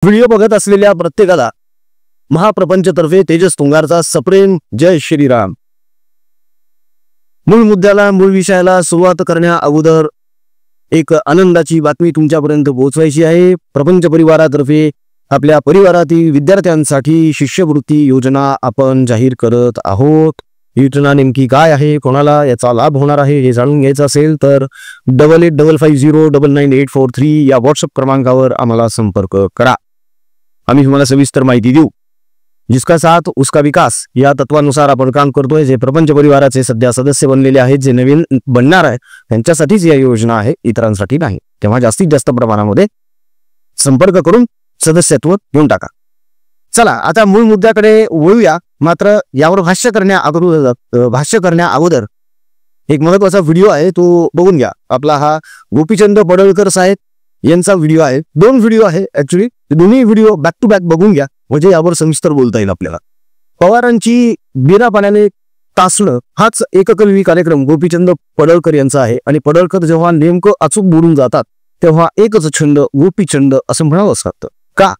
Video बघत असलेल्या प्रत्येकाला महाप्रपंचतर्फे तेजस तुंगारचा सप्रेम जय श्रीराम। मूळ मुद्द्याला मूळ विषयाला सुरुवात करण्या अगोदर एक आनंदाची बातमी तुमच्यापर्यंत पोहोचवायची आहे। प्रपंच परिवारातर्फे आपल्या परिवारातील विद्यार्थ्यांसाठी शिष्यवृत्ती योजना आपण जाहीर करत आहोत। योजना नेमकी काय आहे, कोणाला याचा लाभ होणार आहे हे जाणून घ्यायचं असेल तर 8855099843 या व्हॉट्सअप क्रमांकावर आम्हाला संपर्क करा। आम्ही तुम्हाला सविस्तर माहिती देऊ। जिसका साथ उसका विकास या तत्वानुसार आपण काम करतोय। जे प्रपंच परिवाराचे सध्या सदस्य बनलेले आहेत, जे नवीन बनणार आहे त्यांच्यासाठीच या योजना आहे, इतरांसाठी नाही। तेव्हा जास्तीत जास्त प्रमाणामध्ये संपर्क करून सदस्यत्व घेऊन टाका। चला आता मूळ मुद्द्याकडे वळूया। मात्र यावर भाष्य करण्या अगोदर एक महत्त्वाचा व्हिडिओ आहे, तो बघून घ्या। आपला हा गोपीचंद पडळकर साहेब यांचा व्हिडिओ आहे। 2 व्हिडिओ आहे ऍक्च्युअली, दोन्ही व्हिडिओ बॅक टू बॅक बघून घ्या, म्हणजे यावर सविस्तर बोलता येईल आपल्याला। पवारांची बिना पाण्याने तासणं हाच एककलवी कार्यक्रम गोपीचंद पडळकर यांचा आहे। आणि पडळकर जेव्हा नेमकं अचूक बोलून जातात तेव्हा एकच छंद गोपीचंद असं म्हणावं असतं का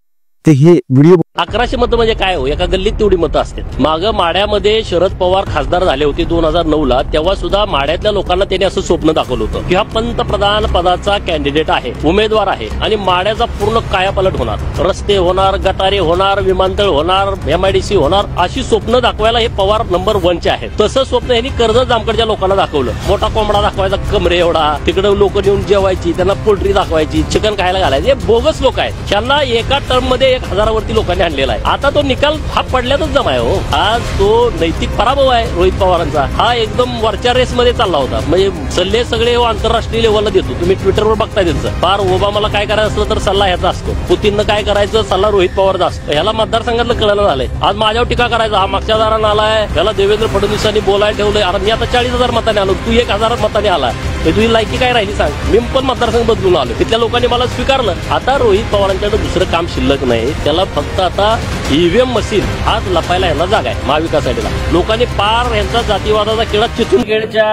ते हे व्हिडिओ। 1100 मतं म्हणजे काय हो, एका गल्लीत तेवढी मतं असतात। मागं माड्यामध्ये शरद पवार खासदार झाले होते 2009 ला, तेव्हा सुद्धा माड्यातल्या लोकांना त्यांनी असं स्वप्न दाखवलं होतं की हा पंतप्रधान पदाचा कॅन्डिडेट आहे, उमेदवार आहे आणि माड्याचा पूर्ण कायापालट होणार, रस्ते होणार, गटारे होणार, विमानतळ होणार, MIDC होणार, अशी स्वप्न दाखवायला हे पवार नंबर 1 चे आहेत। तसं स्वप्न यांनी कर्जत जामखेडच्या लोकांना दाखवलं। मोठा कोंबडा दाखवायचा कमरे एवढा, तिकडे लोक येऊन जेवायची, त्यांना पोल्ट्री दाखवायची, चिकन खायला घालायचे। हे बोगस लोक आहेत, त्यांना एका टर्म मध्ये 1000 लोकांनी आणलेला आहे। आता तो निकाल हा पडल्यातच जमा आहे हो। आज तो नैतिक पराभव आहे रोहित पवारांचा। हा एकदम वरच्या रेस मध्ये चालला होता, म्हणजे सल्ले सगळे आंतरराष्ट्रीय लेवलला देतो। तुम्ही ट्विटरवर बघताय त्यांचं फार ओबामाला काय करायचं असलं तर सल्ला ह्याचा असतो, पुतीननं काय करायचं सल्ला रोहित पवारचा असतो। ह्याला मतदारसंघातलं कळलं झालंय। आज माझ्यावर टीका करायचा, हा मागच्या दारानं आलाय, त्याला देवेंद्र फडणवीसांनी बोलायला ठेवलंय। अरे मी आता 40,000 मतांनी आलो, तू 1000 मतांनी आला, तुझी लायकी काय राहिली सांग। मी पण मतदारसंघ बदलून आलो, तिथल्या लोकांनी मला स्वीकारलं। आता रोहित पवारांच्याकडे दुसरं काम शिल्लक नाही, त्याला फक्त आता EVM मशीन आज लपायला यांना जागा आहे। महाविकास आघाडीला लोकांनी पार यांचा जातीवादाचा खेळ चिचून खेळच्या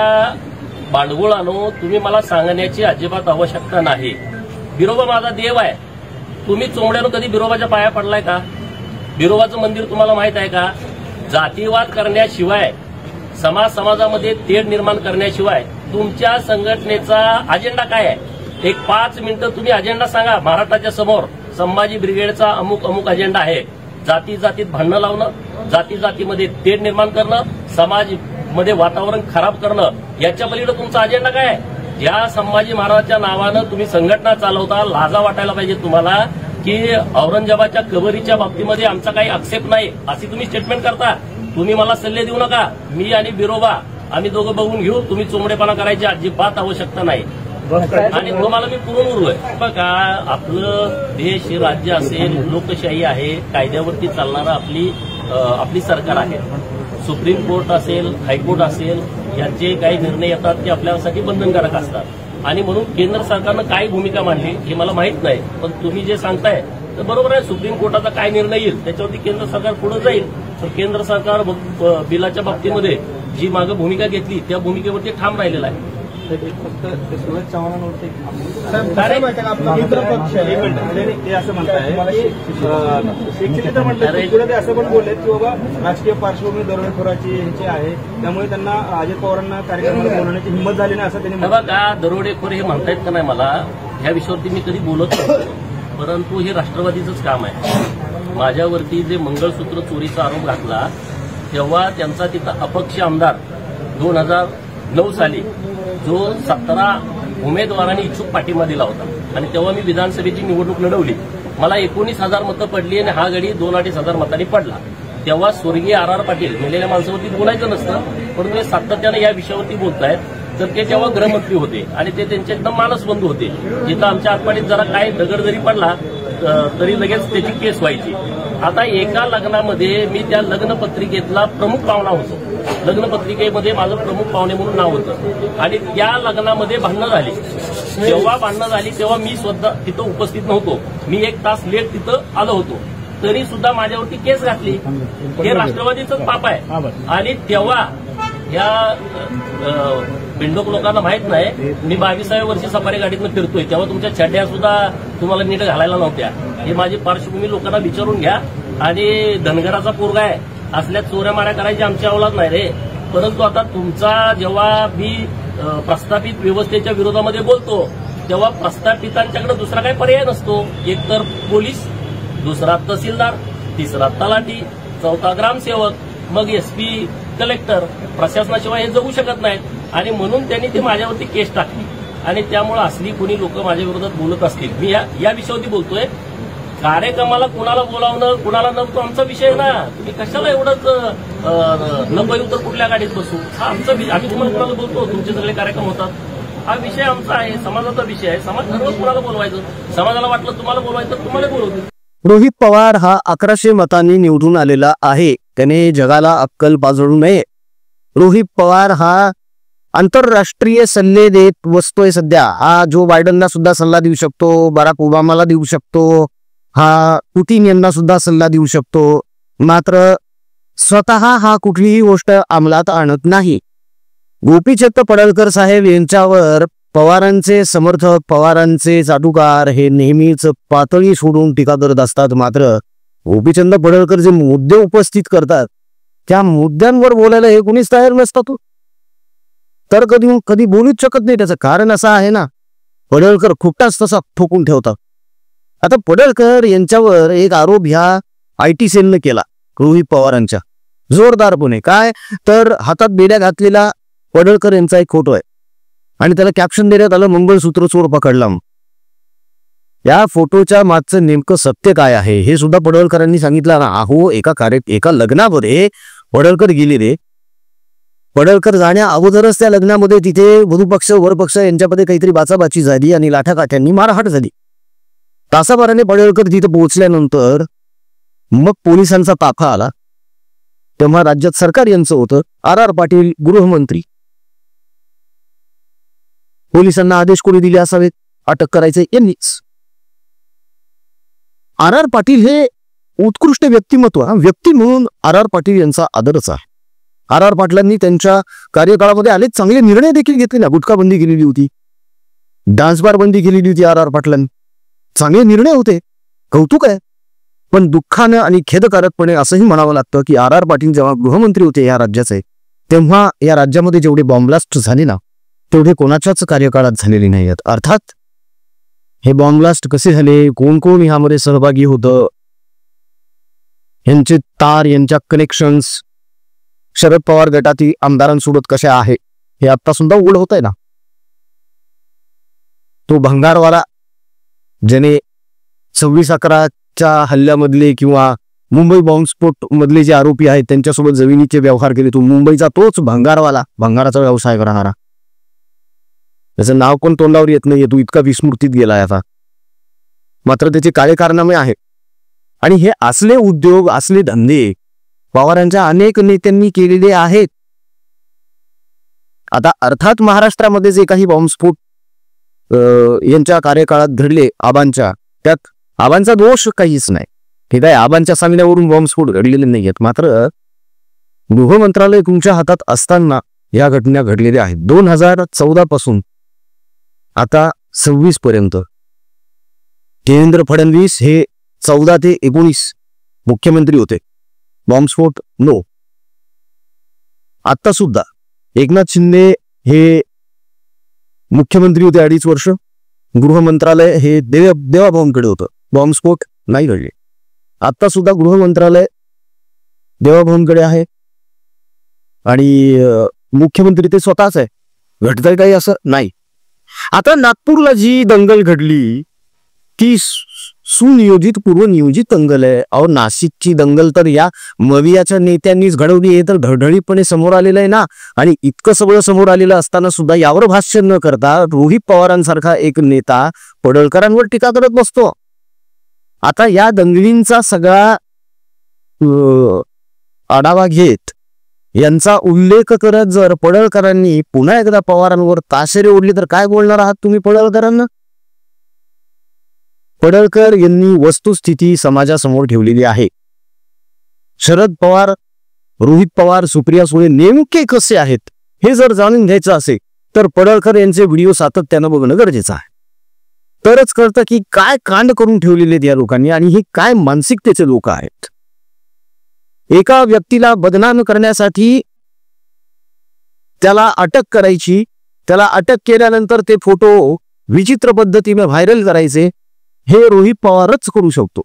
भांडगुळ आणू तुम्ही मला सांगण्याची अजिबात आवश्यकता नाही। बिरोबा माझा देव आहे। तुम्ही चोमड्यानं कधी बिरोबाच्या पाया पडलाय का? बिरोबाचं मंदिर तुम्हाला माहित आहे का? जातीवाद करण्याशिवाय समाजामध्ये तेढ निर्माण करण्याशिवाय तुमच्या संघटनेचा अजेंडा काय आहे? एक 5 मिनिटं तुम्ही अजेंडा सांगा महाराष्ट्राच्या समोर। संभाजी ब्रिगेडचा अमुक अजेंडा आहे, जातीत भांडणं लावणं, जातीमध्ये तेढ निर्माण करणं, समाजमध्ये वातावरण खराब करणं, याच्या पलीकडे तुमचा अजेंडा काय आहे? ज्या संभाजी महाराजांच्या नावानं तुम्ही संघटना चालवता, लाजा वाटायला पाहिजे तुम्हाला की औरंगजेबाच्या कबरीच्या बाबतीमध्ये आमचा काही आक्षेप नाही अशी तुम्ही स्टेटमेंट करता। तुम्ही मला सल्ले देऊ नका, मी आणि बिरोबा आम्ही दोघं बघून घेऊ, तुम्ही चोमडेपणा करायची अजिबात आवश्यकता नाही। आणि तुम्हाला मी पुरून उरलोय बघा, आपलं देश हे राज्य असेल, लोकशाही आहे, कायद्यावरती चालणारा आपली सरकार आहे। सुप्रीम कोर्ट असेल, हायकोर्ट असेल, याचे काही निर्णय येतात ते आपल्यासाठी बंधनकारक असतात। आणि म्हणून केंद्र सरकारनं काय भूमिका मांडली हे मला माहित नाही, पण तुम्ही जे सांगताय तर बरोबर आहे। सुप्रीम कोर्टाचा काय निर्णय येईल त्याच्यावरती केंद्र सरकार पुढे जाईल। तर केंद्र सरकार बिलाच्या बाबतीमध्ये जी मागे भूमिका घेतली त्या भूमिकेवरती ठाम राहिलेला आहे। फक्त सुरेश चव्हाणांवरती मित्र पक्ष ते असं म्हणताय पुढे ते असं पण बोलले की बाबा राजकीय पार्श्वभूमी दरोडेखोराची यांची आहे, त्यामुळे त्यांना अजित पवारांना कार्यक्रमाला बोलवण्याची हिंमत झाली नाही असं त्यांनी बघा। दरोडेखोर हे म्हणतायत का नाही, मला ह्या विषयावरती मी कधी बोलत नाही, परंतु हे राष्ट्रवादीचंच काम आहे। माझ्यावरती जे मंगळसूत्र चोरीचा आरोप घातला तेव्हा त्यांचा तिथं अपक्ष आमदार 2009 साली जो 17 उमेदवारांनी इच्छुक पाठिंबा दिला होता आणि तेव्हा मी विधानसभेची निवडणूक लढवली। मला 19,000 मतं पडली आणि हा गडी 2-2.5 हजार मतांनी पडला। तेव्हा स्वर्गीय RR पाटील मेलेल्या माणसावरती बोलायचं नसतं, परंतु ते सातत्यानं या विषयावरती बोलतायत। तर ते तेव्हा गृहमंत्री होते आणि ते त्यांचे एकदम मानसबंधू होते। जिथं आमच्या आतपाडीत जरा काय दगड जरी पडला तरी लगेच त्याची केस व्हायची। आता एका लग्नामध्ये मी त्या लग्नपत्रिकेतला प्रमुख पाहुणा होतो, लग्नपत्रिकेमध्ये माझं प्रमुख पाहुणे म्हणून नाव होतं आणि त्या लग्नामध्ये भांडणं झाली। जेव्हा भांडणं झाली तेव्हा मी स्वतः तिथं उपस्थित नव्हतो, मी 1 तास लेट तिथं आलो होतो, तरी सुद्धा माझ्यावरती केस घातली। हे राष्ट्रवादीचंच पाप आहे। आणि तेव्हा या बिंडोक लोकांना माहित नाही, मी 22व्या वर्षी सफारी गाडीतनं फिरतोय, तेव्हा तुमच्या छड्या सुद्धा तुम्हाला नीट घालायला नव्हत्या। हे माझी पार्श्वभूमी लोकांना विचारून घ्या. आणि धनगराचा पोरगा आहे असल्या चोऱ्या माऱ्या करायची आमची अवलाद नाही रे. परंतु आता तुमचा जेव्हा मी प्रस्थापित व्यवस्थेच्या विरोधामध्ये बोलतो तेव्हा प्रस्थापितांच्याकडे दुसरा काही पर्याय नसतो. एक तर पोलीस, दुसरा तहसीलदार, तिसरा तलाठी, चौथा ग्रामसेवक, मग एसपी, कलेक्टर. प्रशासनाशिवाय हे जगू शकत नाहीत. आणि म्हणून त्यांनी ते माझ्यावरती केस टाकली. आणि त्यामुळे असली कोणी लोक माझ्या विरोधात बोलत असतील, मी या विषयावरती बोलतोय. कार्यक्रमाला कुणाला बोलावणं कुणाला नको आमचा विषय ना. तुम्ही कशाला एवढंच नको तर कुठल्या गाडीत बसू, हा आमचा आम्ही तुम्हाला कुणाला बोलतो, तुमचे सगळे कार्यक्रम होतात, हा विषय आमचा आहे, समाजाचा विषय आहे. समाज ठरवत कुणाला बोलवायचं, समाजाला वाटलं तुम्हाला बोलवायचं तर तुम्हाला बोलवतील. रोहित पवार हा 1100 मतांनी निवडून आलेला आहे. त्याने जगाला अक्कल पाजळू नये. रोहित पवार हा आंतरराष्ट्रीय सल्ले देत बसतोय सध्या. हा जो बायडनला सुद्धा सल्ला देऊ शकतो, बराक ओबामाला देऊ शकतो, हा पुतीन यांना सुद्धा सल्ला देऊ शकतो. मात्र स्वतः हा कुठलीही गोष्ट अंमलात आणत नाही. गोपीचंद पडळकर साहेब यांच्यावर पवारांचे समर्थक, पवारांचे चाटुकार हे नेहमीच पातळी सोडून टीका करत असतात. मात्र गोपीचंद पडळकर जे मुद्दे उपस्थित करतात त्या मुद्द्यांवर बोलायला हे कुणीच तयार नसतात. तर कधी बोलूच शकत नाही. त्याचं कारण असं आहे ना, पडळकर खुट्टाच तसा ठोकून ठेवतात. आता पडळकर यांच्यावर एक आरोप ह्या IT सेलने केला रोहित पवारांच्या जोरदारपणे. काय तर हातात बेड्या घातलेला पडळकर यांचा एक फोटो आहे आणि त्याला कॅप्शन देण्यात आलं, मंगळसूत्र चोर पकडला. या फोटोच्या मागचं नेमकं सत्य काय आहे हे सुद्धा पडळकरांनी सांगितलं ना. अहो एका लग्नामध्ये पडळकर गेले रे. पडळकर जाण्या अगोदरच त्या लग्नामध्ये तिथे वधूपक्ष वरपक्ष यांच्यामध्ये काहीतरी बाचाबाची झाली आणि लाठाकाठ्यांनी मारहाण झाली. तासाभराने पडळकर तिथे पोहोचल्यानंतर मग पोलिसांचा ताफा आला. तेव्हा राज्यात सरकार यांचं होतं, RR पाटील गृहमंत्री. पोलिसांना आदेश कोणी दिले असावेत अटक करायचे? यांनीच. RR पाटील हे उत्कृष्ट व्यक्तिमत्व, व्यक्ती म्हणून RR पाटील यांचा आदरच आहे. RR पाटलांनी त्यांच्या कार्यकाळामध्ये अनेक चांगले निर्णय देखील घेतले ना. गुटखा बंदी केलेली होती, डान्स बार बंदी केलेली होती RR पाटलांनी. चांगले निर्णय होते, कौतुक आहे. पण दुःखानं आणि खेदकारकपणे असंही म्हणावं लागतं की RR पाटील जेव्हा गृहमंत्री होते या राज्याचे, तेव्हा या राज्यामध्ये जेवढे बॉम्बब्लास्ट झाले ना तेवढे कोणाच्याच कार्यकाळात झालेले नाही आहेत. अर्थात हे बॉम्बब्लास्ट कसे झाले, कोण कोण ह्यामध्ये सहभागी होतं, यांचे तार, यांच्या कनेक्शन्स शरद पवार गटातील आमदारांसोबत कशा आहे हे आता सुद्धा उघड होत आहे ना. तो भंगारवाला ज्याने 26/11च्या हल्ल्यामधले किंवा मुंबई बॉम्बस्फोट मधले जे आरोपी आहेत त्यांच्यासोबत जमिनीचे व्यवहार केले, तो मुंबईचा तोच भंगारवाला, भंगाराचा व्यवसाय करणारा. त्याचं नाव कोण तोंडावर येत नाही, तो इतका विस्मृतीत गेलाय आता. मात्र त्याचे काळे कारनामे आहेत. आणि हे असले उद्योग, असले धंदे पवारांच्या अनेक नेत्यांनी केलेले आहेत. आता अर्थात महाराष्ट्रामध्ये जे काही बॉम्बस्फोट यांच्या कार्यकाळात घडले आबांच्या, त्यात आबांचा दोष काहीच नाही. ठीक आहे, आबांच्या सांगण्यावरून बॉम्बस्फोट घडलेले नाही आहेत. मात्र गृहमंत्रालय तुमच्या हातात असताना या घटना घडलेल्या आहेत. 2014 पासून आता 26 पर्यंत देवेंद्र फडणवीस हे 14 ते 19 मुख्यमंत्री होते. बॉम्बस्फोट नो. आता सुद्धा एकनाथ शिंदे हे मुख्यमंत्री होते 2.5 वर्ष. गृहमंत्रालय हे देवाभाऊंकडे होतं. बॉम्बस्फोट नाही घडले. आता सुद्धा गृहमंत्रालय देवाभाऊंकडे आहे आणि मुख्यमंत्री ते स्वतःच आहे. घडतंय काही असं नाही. आता नागपूरला जी दंगल घडली ती सुनियोजित, पूर्वनियोजित दंगल आहे. अहो, नाशिकची दंगल तर या मवियाच्या नेत्यांनीच घडवली आहे, तर ढळढळीतपणे समोर आलेलं आहे ना. आणि इतकं सगळं समोर आलेलं असताना सुद्धा यावर भाष्य न करता रोहित पवारांसारखा एक नेता पडळकरांवर टीका करत बसतो. आता या दंगलींचा सगळा आढावा घेत, यांचा उल्लेख करत जर पडळकरांनी पुन्हा एकदा पवारांवर ताशेरे ओढले तर काय बोलणार आहात तुम्ही पडळकरांना? पडळकर यांनी वस्तुस्थिती समाजासमोर ठेवलेली आहे. शरद पवार, रोहित पवार, सुप्रिया सुळे नेमके कसे आहेत हे जर जाणून घ्यायचं असेल तर पडळकर यांचे व्हिडिओ सातत्यानं बघणं गरजेचं आहे. तरच कळतं की काय कांड करून ठेवलेले आहेत या लोकांनी आणि हे काय मानसिकतेचे लोक आहेत. एका व्यक्तीला बदनाम करण्यासाठी त्याला अटक करायची, त्याला अटक केल्यानंतर ते फोटो विचित्र पद्धतीने व्हायरल करायचे, हे रोहित पवारच करू शकतो.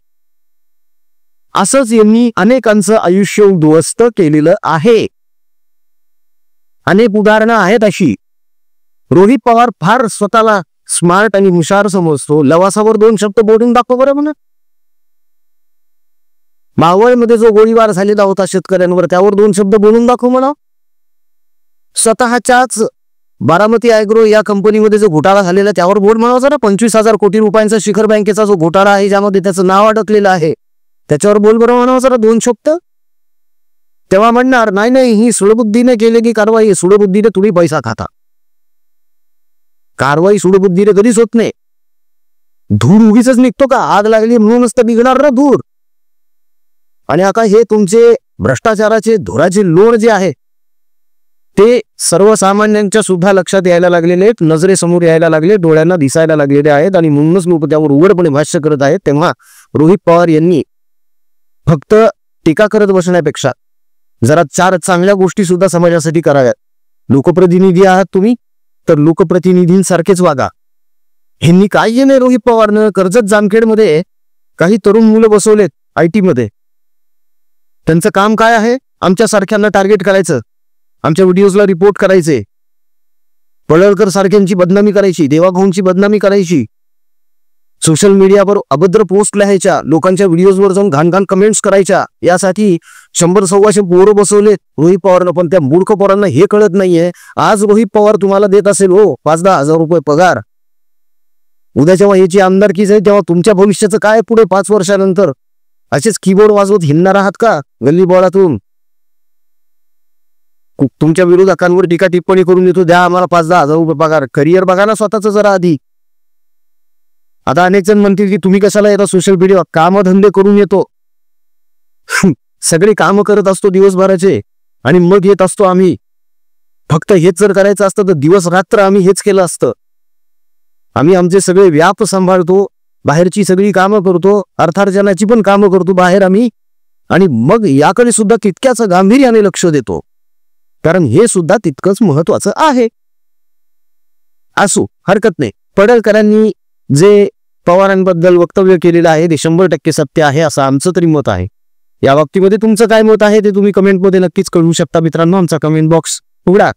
असंच यांनी अनेकांचं आयुष्य उद्ध्वस्त केलेलं आहे. अनेक उदाहरणं आहेत अशी. रोहित पवार फार स्वतःला स्मार्ट आणि हुशार समजतो. लवासावर 2 शब्द बोलून दाखव बरं म्हणा. मावळमध्ये जो गोळीबार झालेला होता शेतकऱ्यांवर, त्यावर 2 शब्द बोलून दाखव म्हणा. स्वतःच्याच बारामती ॲग्रो या कंपनीमध्ये जो घोटाळा झालेला त्यावर बोल म्हणावं जरा. 25,000 कोटी रुपयांचा शिखर बँकेचा जो घोटाळा आहे, ज्यामध्ये त्याचं नाव अडकलेलं आहे, त्याच्यावर बोल बरं म्हणावं जरा 2 शब्द. तेव्हा म्हणणार नाही नाही ही सुडबुद्धीने केलेली कारवाई, सुडबुद्धीने तुम्ही पैसा खाता. कारवाई सुडबुद्धीने कधीच होत नाही. धूर उगीच निघतो का? आग लागली म्हणूनच तर निघणार ना धूर. आणि आता हे तुमचे भ्रष्टाचाराचे धुराचे लोण जे आहे ते सर्वसामान्यांच्या सुद्धा लक्षात यायला लागलेले आहेत, नजरेसमोर यायला लागले, डोळ्यांना दिसायला लागलेले आहेत आणि म्हणूनच लोक त्यावर उघडपणे भाष्य करत आहेत. तेव्हा रोहित पवार यांनी फक्त टीका करत बसण्यापेक्षा जरा 4 चांगल्या गोष्टी सुद्धा समाजासाठी कराव्यात. लोकप्रतिनिधी आहात तुम्ही, तर लोकप्रतिनिधींसारखेच वागा. ह्यांनी काय केलंय रोहित पवारनं? कर्जत जामखेडमध्ये काही तरुण मुलं बसवलेत IT मध्ये. त्यांचं काम काय आहे? आमच्या सारख्यांना टार्गेट करायचं, आमच्या व्हिडिओजला रिपोर्ट करायचे, पडळकर सारख्यांची बदनामी करायची, देवाभाऊंची बदनामी करायची, सोशल मीडियावर अभद्र पोस्ट लिहायच्या, लोकांच्या व्हिडिओजवर जाऊन घाण कमेंट्स करायच्या. यासाठी 100-125 पोरं बसवले रोहित पवारनं. पण त्या मूर्ख पोरांना हे कळत नाहीये, आज रोहित पवार तुम्हाला देत असेल 5-10 हजार रुपये पगार, उद्या जेव्हा याची आमदारकीच आहे तेव्हा तुमच्या भविष्याचं काय पुढे 5 वर्षानंतर? असेच कीबोर्ड वाजवत हिंडणार आहात का गल्ली बोळातून? तुमच्या विरोधकांवर टीका टिप्पणी करून येतो, द्या आम्हाला 5-10 हजार रुपये पगार. करिअर बघा ना स्वतःच जरा आधी. आता अनेक जण म्हणतील की तुम्ही कशाला येता सोशल मीडियावर? कामधंदे करून येतो. सगळे काम करत असतो दिवसभराचे आणि मग येत असतो आम्ही. फक्त हेच जर करायचं असतं तर दिवस रात्र आम्ही हेच केलं असतं. आम्ही आमचे सगळे व्याप सांभाळतो, बाहेरची सगळी कामं करतो, अर्थार्जनाची पण कामं करतो बाहेर आम्ही, आणि मग याकडे सुद्धा तितक्याच गांभीर्याने लक्ष देतो, कारण हे सुद्धा तितकंच महत्वाचं आहे. असो, हरकत नाही. पडळकरांनी जे पवारांबद्दल वक्तव्य केलेलं आहे ते 100% सत्य आहे असं आमचं तरी मत आहे. या बाबतीमध्ये तुमचं काय मत आहे ते तुम्ही कमेंटमध्ये नक्कीच कळवू शकता मित्रांनो. आमचा कमेंट बॉक्स उघडा.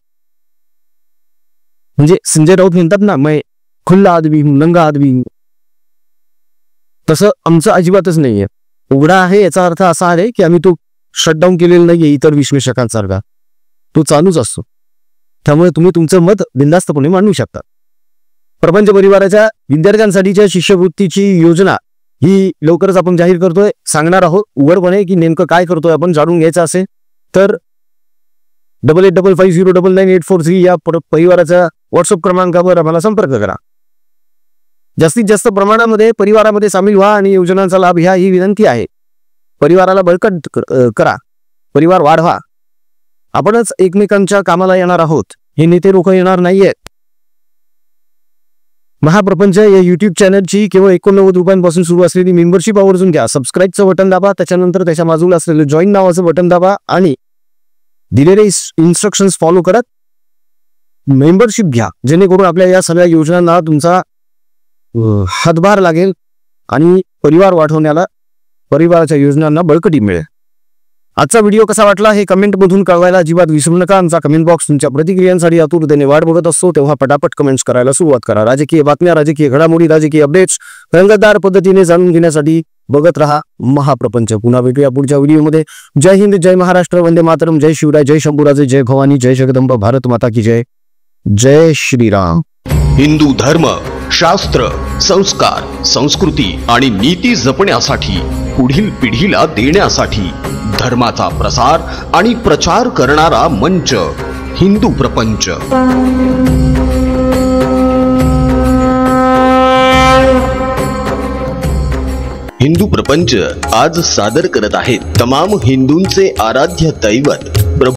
म्हणजे संजय राऊत म्हणतात ना, मैं खुल्ला आदमी हूं, नंगा आदमी हूं, तसं आमचं अजिबातच नाहीये. उघडा आहे याचा अर्थ असा आहे की आम्ही तो शटडाऊन केलेला नाहीये इतर विश्लेषकांसारखा, तो चालूच असतो. त्यामुळे तुम्ही तुमचं मत बिनधास्तपणे मांडू शकता. प्रपंच परिवाराच्या विद्यार्थ्यांसाठीच्या शिष्यवृत्तीची योजना ही लवकरच आपण जाहीर करतोय. सांगणार आहोत उघडपणे की नेमकं काय करतोय आपण. जाणून घ्यायचं असेल तर 8855099843 या परिवाराच्या व्हॉट्सअप क्रमांकावर आम्हाला संपर्क करा. जास्तीत जास्त प्रमाणामध्ये परिवारामध्ये सामील व्हा आणि योजनांचा लाभ घ्या ही विनंती आहे. परिवाराला बळकट करा, परिवार वाढवा. आपणच एकमेकांच्या कामाला येणार आहोत, हे नेते लोक येणार नाहीये. महाप्रपंच या युट्यूब चॅनलची केवळ 89 रुपयांपासून सुरू असलेली मेंबरशिप आवर्जून घ्या. सबस्क्राईबचं बटन दाबा, त्याच्यानंतर त्याच्या बाजूला असलेलं जॉईन नावाचं बटन दाबा आणि दिलेले इन्स्ट्रक्शन्स फॉलो करत मेंबरशिप घ्या, जेणेकरून आपल्या या सगळ्या योजनांना तुमचा हातभार लागेल आणि परिवार वाढवण्याला, परिवाराच्या योजनांना बळकटी मिळेल. आजचा व्हिडिओ कसा वाटला हे कमेंटमधून कळवायला अजिबात विसरू नका. आमचा कमेंट बॉक्स तुमच्या प्रतिक्रियांसाठी आतुरतेने वाट बघत असतो, तेव्हा पटापट कमेंट्स करायला सुरुवात करा. राजकीय बातम्या, राजकीय घडामोडी, राजकीय अपडेट्स रंगतदार पद्धतीने जाणून घेण्यासाठी बघत रहा महाप्रपंच. पुन्हा भेटूया पुढच्या व्हिडिओमध्ये. जय हिंद, जय महाराष्ट्र, वंदे मातरम, जय शिवराय, जय शंभूराजे, जय भवानी, जय जगदंबा, भारत माता की जय. जय श्रीराम. हिंदू धर्म, शास्त्र, संस्कार, संस्कृती आणि नीती जपण्यासाठी, पुढील पिढीला देण्यासाठी धर्माचा प्रसार आणि प्रचार करणारा मंच हिंदू प्रपंच. हिंदू प्रपंच आज सादर करत आहेत तमाम हिंदूंचे आराध्य दैवत